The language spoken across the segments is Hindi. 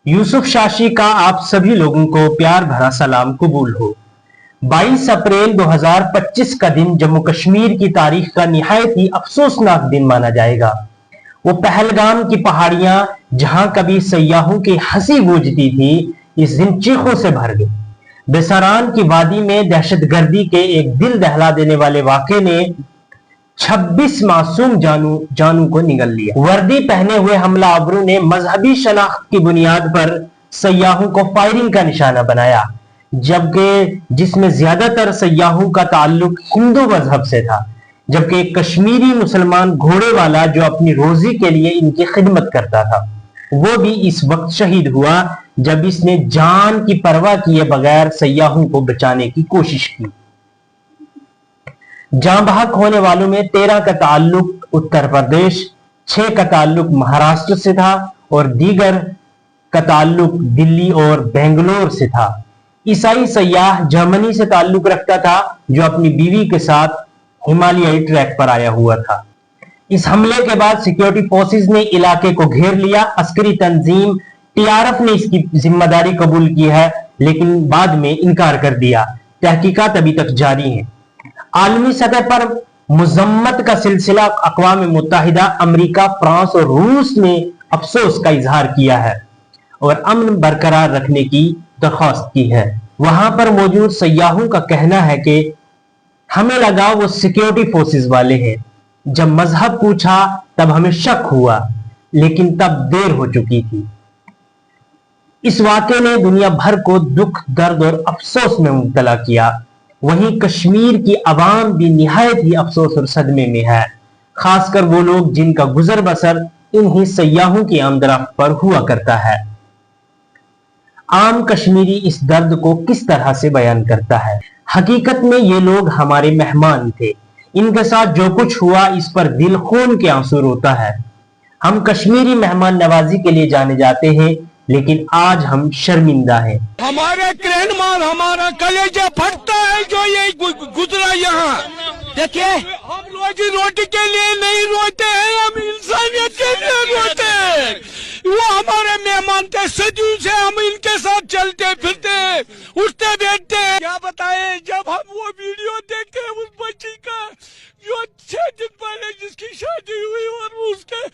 यूसुफ शाशी का आप सभी लोगों को प्यार भरा सलाम कबूल हो। 22 अप्रैल 2025 का दिन जम्मू कश्मीर की तारीख का निहायत ही अफसोसनाक दिन माना जाएगा। वो पहलगाम की पहाड़ियां जहां कभी सयाहों की हंसी गूंजती थी, इस दिन चीखों से भर गई। बेसरान की वादी में दहशतगर्दी के एक दिल दहला देने वाले वाक़े ने 26 मासूम जानू को निगल लिया। वर्दी पहने हुए हमलावरों ने मजहबी शनाख्त की बुनियाद पर सयाहों को फायरिंग का निशाना बनाया, जबकि जिसमें ज्यादातर सयाहों का ताल्लुक हिंदू मजहब से था, जबकि एक कश्मीरी मुसलमान घोड़े वाला जो अपनी रोजी के लिए इनकी खिदमत करता था, वो भी इस वक्त शहीद हुआ जब इसने जान की परवाह किए बगैर सयाहों को बचाने की कोशिश की। जान बहक होने वालों में 13 का ताल्लुक उत्तर प्रदेश, 6 का ताल्लुक महाराष्ट्र से था और दीगर का ताल्लुक दिल्ली और बेंगलोर से था। ईसाई सयाह जर्मनी से ताल्लुक रखता था, जो अपनी बीवी के साथ हिमालयी ट्रैक पर आया हुआ था। इस हमले के बाद सिक्योरिटी फोर्सेस ने इलाके को घेर लिया। अस्करी तंजीम टीआरएफ ने इसकी जिम्मेदारी कबूल की है, लेकिन बाद में इनकार कर दिया। तहकीकात अभी तक जारी है। आलमी सतह पर मुजम्मत का सिलसिला अक़वाम मुत्तहिदा, अमेरिका, फ्रांस और रूस ने अफसोस का इजहार किया है और अमन बरकरार रखने की दरख्वास्त की है। वहां पर मौजूद सयाहों का कहना है कि हमें लगा वो सिक्योरिटी फोर्सेस वाले हैं। जब मजहब पूछा तब हमें शक हुआ, लेकिन तब देर हो चुकी थी। इस वाक़े ने दुनिया भर को दुख, दर्द और अफसोस में मुब्तला किया। वहीं कश्मीर की आवाम भी निहायत ही अफसोस और सदमे में है, खासकर वो लोग जिनका गुजर बसर इन्हीं सयाहों की आमदरफ्त पर हुआ करता है। आम कश्मीरी इस दर्द को किस तरह से बयान करता है। हकीकत में ये लोग हमारे मेहमान थे। इनके साथ जो कुछ हुआ, इस पर दिल खून के आंसू रोता है। हम कश्मीरी मेहमान नवाजी के लिए जाने जाते हैं, लेकिन आज हम शर्मिंदा हैं। हमारे क्रेन मार, हमारा कलेजा फटता है जो ये गुजरा यहाँ। देखिए, हम रोजी रोटी के लिए नहीं रोते हैं, हम इंसानियत के लिए रोते हैं। वो हमारे मेहमान थे, सदियों से हम इनके साथ चलते फिरते, उठते बैठते। क्या बताएं, जब हम वो वीडियो देखते हैं उस बच्ची का जो 6 दिन पहले जिसकी शादी हुई और उसके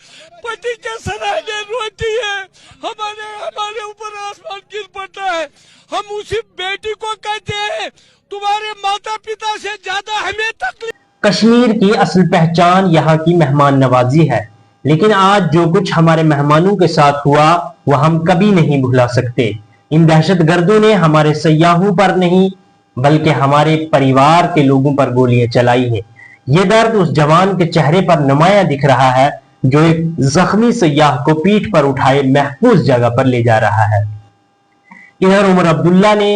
पति के सराहने रोती है, हमारे ऊपर आसमान गिर पड़ता है। हम उसी बेटी को कहते हैं तुम्हारे माता पिता से ज्यादा हमें तकलीफ। कश्मीर की असल पहचान यहाँ की मेहमान नवाजी है, लेकिन आज जो कुछ हमारे मेहमानों के साथ हुआ वह हम कभी नहीं भुला सकते। इन दहशतगर्दों ने हमारे सयाहों पर नहीं, बल्कि हमारे परिवार के लोगों पर गोलियां चलाई हैं। ये दर्द उस जवान के चेहरे पर नुमाया दिख रहा है जो एक जख्मी सयाह को पीठ पर उठाए महफूज जगह पर ले जा रहा है। इधर उमर अब्दुल्ला ने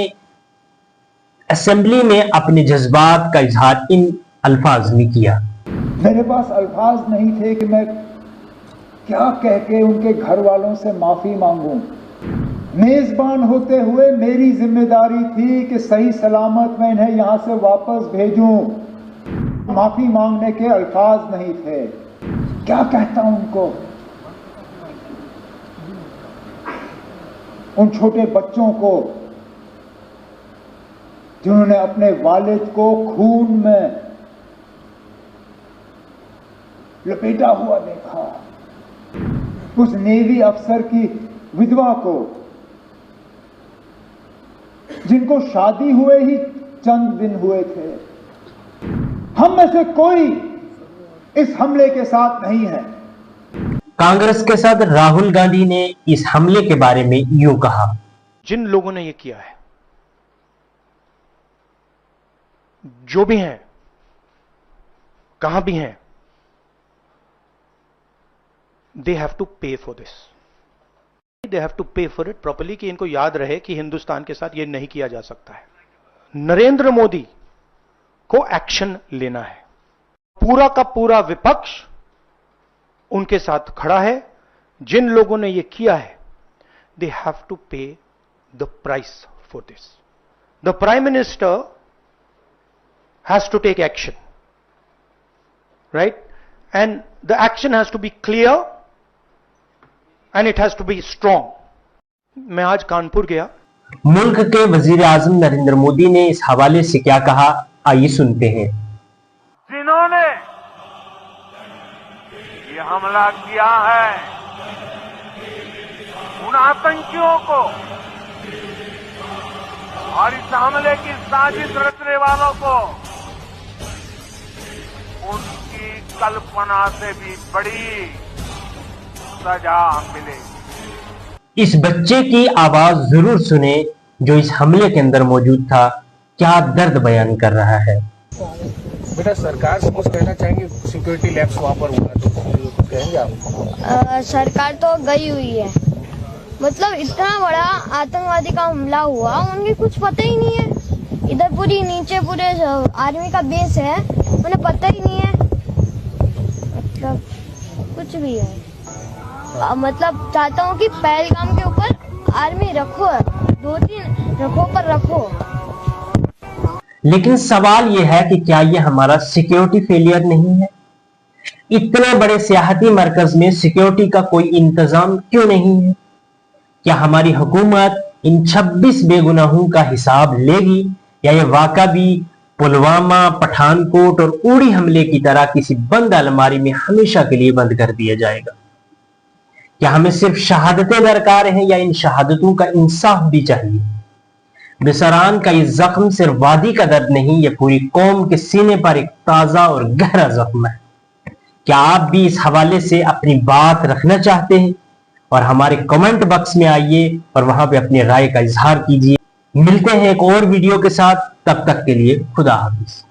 असेंबली में अपने जज्बात का इजहार इन अल्फाज में किया। मेरे पास अल्फाज नहीं थे कि मैं क्या कह के उनके घर वालों से माफी मांगूं। मेजबान होते हुए मेरी जिम्मेदारी थी कि सही सलामत मैं इन्हें यहां से वापस भेजूं। माफी मांगने के अल्फाज नहीं थे। क्या कहता उनको, उन छोटे बच्चों को जिन्होंने अपने वालिद को खून में लपेटा हुआ देखा, उस नेवी अफसर की विधवा को जिनको शादी हुए ही चंद दिन हुए थे। हम में से कोई इस हमले के साथ नहीं है। कांग्रेस के साथ राहुल गांधी ने इस हमले के बारे में यूं कहा, जिन लोगों ने ये किया है, जो भी हैं, कहां भी हैं, they have to pay for this. They have to pay for it properly, कि इनको याद रहे कि हिंदुस्तान के साथ ये नहीं किया जा सकता है। नरेंद्र मोदी को एक्शन लेना है। पूरा का पूरा विपक्ष उनके साथ खड़ा है। जिन लोगों ने ये किया है, they have to pay the price for this. The Prime Minister has to take action, right? And the action has to be clear and it has to be strong. मैं आज कानपुर गया। मुल्क के वजीर आजम नरेंद्र मोदी ने इस हवाले से क्या कहा, आइए सुनते हैं। जिन्होंने ये हमला किया है, उन आतंकियों को और इस हमले की साजिश रचने वालों को उनकी कल्पना से भी बड़ी सजा मिलेगी। इस बच्चे की आवाज जरूर सुने जो इस हमले के अंदर मौजूद था, क्या दर्द बयान कर रहा है। बेटा सरकार से कुछ कहना चाहेंगे, सिक्योरिटी लैप्स वहाँ पर हुआ तो कुछ कहेंगे आप? सरकार तो गई हुई है, मतलब इतना बड़ा आतंकवादी का हमला हुआ, उनके कुछ पता ही नहीं है। इधर पूरी नीचे पूरे आर्मी का बेस है, उन्हें पता ही नहीं है, मतलब कुछ भी है। मतलब चाहता हूँ कि पहलगाम के ऊपर आर्मी रखो, 2-3 रखो पर रखो। लेकिन सवाल यह है कि क्या यह हमारा सिक्योरिटी फेलियर नहीं है? इतने बड़े सियाहती मरकज में सिक्योरिटी का कोई इंतजाम क्यों नहीं है? क्या हमारी हुकूमत इन 26 बेगुनाहों का हिसाब लेगी या यह वाक़ा भी पुलवामा, पठानकोट और उड़ी हमले की तरह किसी बंद अलमारी में हमेशा के लिए बंद कर दिया जाएगा? क्या हमें सिर्फ शहादतें दरकार हैं या इन शहादतों का इंसाफ भी चाहिए? बेसरान का ये जख्म सिर्फ वादी का दर्द नहीं, ये पूरी कौम के सीने पर एक ताजा और गहरा जख्म है। क्या आप भी इस हवाले से अपनी बात रखना चाहते हैं? और हमारे कमेंट बॉक्स में आइए और वहां पे अपनी राय का इजहार कीजिए। मिलते हैं एक और वीडियो के साथ, तब तक के लिए खुदा हाफिज।